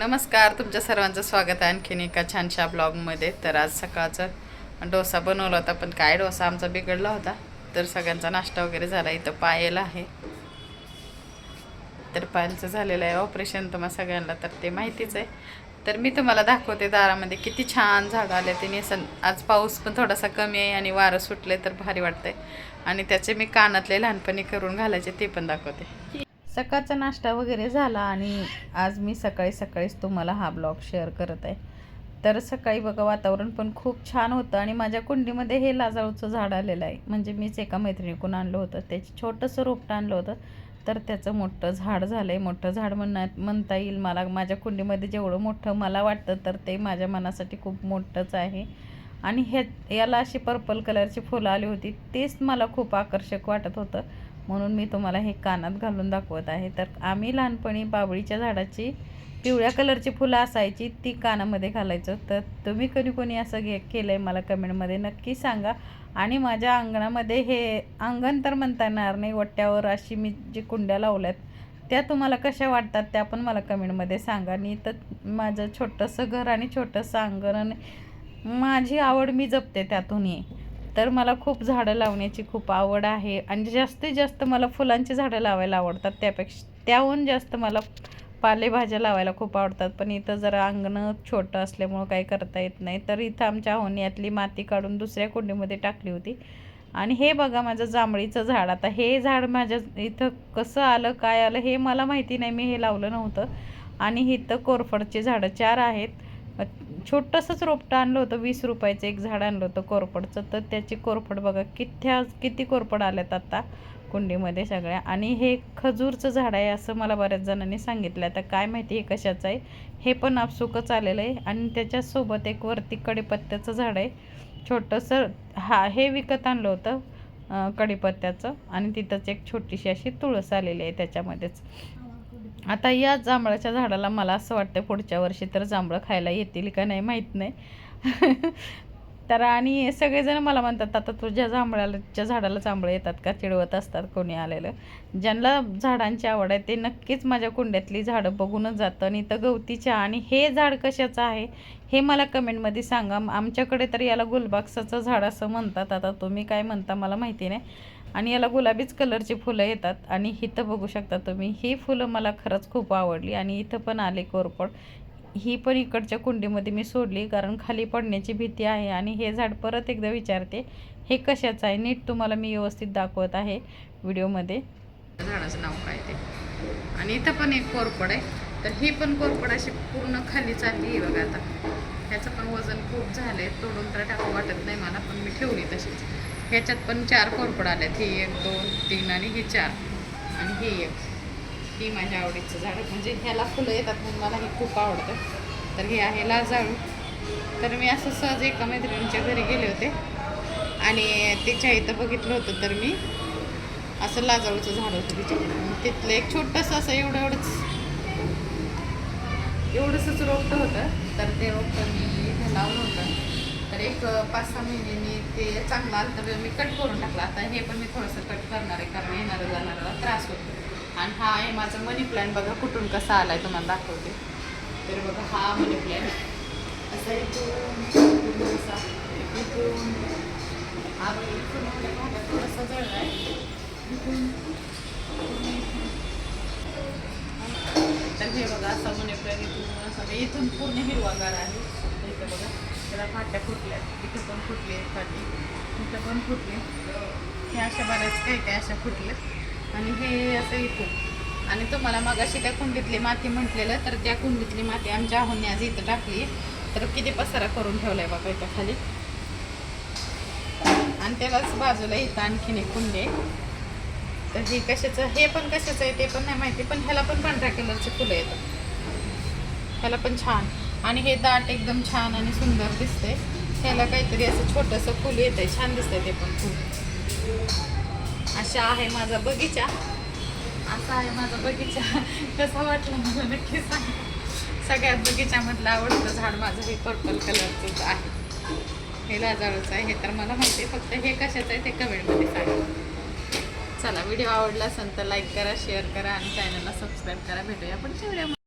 नमस्कार, तुमच्या सर्वांचं स्वागत आहे आणखीन एका छानशा ब्लॉगमध्ये. तर आज सकाळचं डोसा बनवला होता, पण काय डोसा आमचा बिघडला होता. तर सगळ्यांचा नाश्ता वगैरे झाला. इथं पायाला आहे, तर पायांचं झालेलं आहे ऑपरेशन, तुम्हाला सगळ्यांना तर ते माहितीच आहे. तर मी तुम्हाला दाखवते दारामध्ये किती छान झाडं आले. ते आज पाऊस पण थोडासा कमी आहे आणि वारं सुटले तर भारी वाटतंय. आणि त्याचे मी कानातले लहानपणी करून घालायचे ते पण दाखवते. सकाळचा नाश्ता वगैरे झाला आणि आज मी सकाळी सकाळीच तुम्हाला हा ब्लॉग शेअर करत आहे. तर सकाळी बघा वातावरण पण खूप छान होतं आणि माझ्या कुंडीमध्ये हे लाजाळूचं झाड आलेलं आहे. म्हणजे मीच एका मैत्रिणीकडून आणलं होतं, त्याची छोटंसं रोपटं आणलं होतं. तर त्याचं मोठं झाड झालं आहे. मोठं झाड म्हणता येईल मला. माझ्या कुंडीमध्ये जेवढं मोठं मला वाटतं तर ते माझ्या मनासाठी खूप मोठंच आहे. आणि याला अशी पर्पल कलरची फुलं आली होती, तेच मला खूप आकर्षक वाटत होतं, म्हणून मी तुम्हाला हे कानात घालून दाखवत आहे. तर आम्ही लहानपणी बाबळीच्या झाडाची पिवळ्या कलरची फुलं असायची, ती कानामध्ये घालायचं. तर तुम्ही कोणी असं केलं आहे मला कमेंटमध्ये नक्की सांगा. आणि माझ्या अंगणामध्ये हे अंगण तर म्हणता येणार नाही, वट्ट्यावर अशी मी जी कुंड्या लावल्यात त्या तुम्हाला कशा वाटतात त्या पण मला कमेंटमध्ये सांगा. आणि तर माझं छोटंसं घर आणि छोटंसं अंगण आणि माझी आवड मी जपते त्यातूनही. तर मला खूप झाडं लावण्याची खूप आवड आहे आणि जास्तीत जास्त मला फुलांची झाडं लावायला आवडतात. त्याहून जास्त मला पालेभाज्या लावायला खूप आवडतात. पण इथं जरा अंगण छोटं असल्यामुळं काही करता येत नाही. तर इथं आमच्या होण्यातली माती काढून दुसऱ्या कुंडीमध्ये टाकली होती. आणि हे बघा माझं जांभळीचं झाड. आता हे झाड माझ्या इथं कसं आलं काय आलं हे मला माहिती नाही, मी हे लावलं नव्हतं. आणि इथं कोरफडची झाडं 4 आहेत. छोटंसंच रोपटं आणलं होतं, 20 रुपयाचं एक झाड आणलं होतं कोरफडचं. तर त्याची कोरफड बघा किती कोरफड आल्यात आता कुंडीमध्ये सगळ्या. आणि हे खजूरचं झाड आहे असं मला बऱ्याच जणांनी सांगितलं. आता काय माहिती हे कशाचं आहे, हे पण आपसुकच आलेलं आहे. आणि त्याच्यासोबत एक वरती कडीपत्त्याचं झाड आहे छोटंसं. हे विकत आणलं होतं कडीपत्त्याचं. आणि तिथंच एक छोटीशी अशी तुळस आलेली आहे त्याच्यामध्येच. आता या जांभळाच्या झाडाला मला असं वाटतं पुढच्या वर्षी तर जांभळं खायला येतील का नाही माहीत नाही. तर आणि सगळेजण मला म्हणतात, आता तुझ्या जांभळाच्या झाडाला जांभळं येतात का, चिडवत असतात कोणी आलेलं. ज्यांना झाडांची आवड आहे ते नक्कीच माझ्या कुंड्यातली झाडं बघूनच जातं. आणि इथं गवतीच्या. आणि हे झाड कशाचं आहे हे मला कमेंटमध्ये सांगा. आमच्याकडे तर याला गुलबक्साचं झाड असं म्हणतात, आता तुम्ही काय म्हणता मला माहिती नाही. आणि याला गुलाबीच कलरची फुलं येतात. आणि इथं बघू शकता तुम्ही, ही फुलं मला खरंच खूप आवडली. आणि इथं पण आले कोरफड. ही पण इकडच्या कुंडीमध्ये मी सोडली कारण खाली पडण्याची भीती आहे. आणि हे झाड परत एकदा विचारते हे कशाचं आहे, नीट तुम्हाला मी व्यवस्थित दाखवत आहे व्हिडिओमध्ये. झाडाचं नाव काय ते. आणि इथं पण एक कोरफड आहे. तर ही पण कोरफड अशी पूर्ण खाली चालली आहे बघा. आता ह्याचं पण वजन खूप झालं आहे, तोडून तर टाकू वाटत नाही मला, पण मी ठेवली तशीच. ह्याच्यात पण 4 कोरफड आल्यात. ही 1 2 3 आणि ही 4 आणि ही 1. ही माझ्या आवडीचं झाड, म्हणजे ह्याला फुलं येतात म्हणून मला हे खूप आवडतं. तर हे आहे लाजाळू. तर मी असं सहज एका मैत्रिणीच्या घरी गेले होते आणि तिच्या इथं बघितलं होतं. तर मी असं लाजाळूचं झाड होतं तिथलं एक छोटंसं असं एवढंसंच रोपटं होतं. तर ते रोपटं मी इथं लावलं होतं. तर एक 5-6 महिन्यांनी ते चांगलं आलं तर मी कट करून टाकलं. आता हे पण मी थोडंसं कट करणार आहे कारण येणारं जाणाऱ्याला त्रास होतो. आणि हा आहे माझा मनी प्लॅन्ट. बघा कुठून कसा आला आहे तुम्हाला दाखवते. तर बघा हा मनी प्लॅन्ट असा इथून असा इथून हा इथून थोडासा जळ आहे. तर हे बघा असा मनी प्लॅन्ट इथून असं इथून पूर्ण हिरवागार आहे. इथं बघा त्याला फाट्या फुटल्या, इथं पण फुटले फाटी, इथं पण फुटले. हे अशा बऱ्याच काही अशा फुटले. आणि हे असं इथून. आणि तुम्हाला मगाशी त्या कुंडीतली माती म्हटलेलं, तर त्या कुंडीतली माती आमच्या आहोने आज इथं टाकली. तर किती पसारा करून ठेवलाय बघा इथं खाली. आणि त्यालाच बाजूला इथं आणखीन एक कुंडी आहे. तर हे कशाचं, हे पण कशाचं आहे ते पण नाही माहिती, पण ह्याला पण पांढऱ्या कलरचे फुलं येतात. ह्याला पण छान. आणि हे दाट एकदम छान आणि सुंदर दिसतंय. ह्याला काहीतरी असं छोटंसं फुल येतंय, छान दिसतंय ते पण फुल. अशा आहे माझा बगीचा. असा आहे माझा बगीचा. कसं वाटलं मला नक्की सांग. सगळ्यात बगीच्यामधलं आवडतं झाड माझं हे पर्पल कलरचंच आहे. हे लाजाळूचं आहे. हे तर मला माहिती आहे, फक्त हे कशाचं आहे ते कमेंटमध्ये सांगा. चला, व्हिडिओ आवडला असेल तर लाईक करा, शेअर करा आणि चॅनलला सबस्क्राईब करा. भेटूया पुढच्या व्हिडिओ.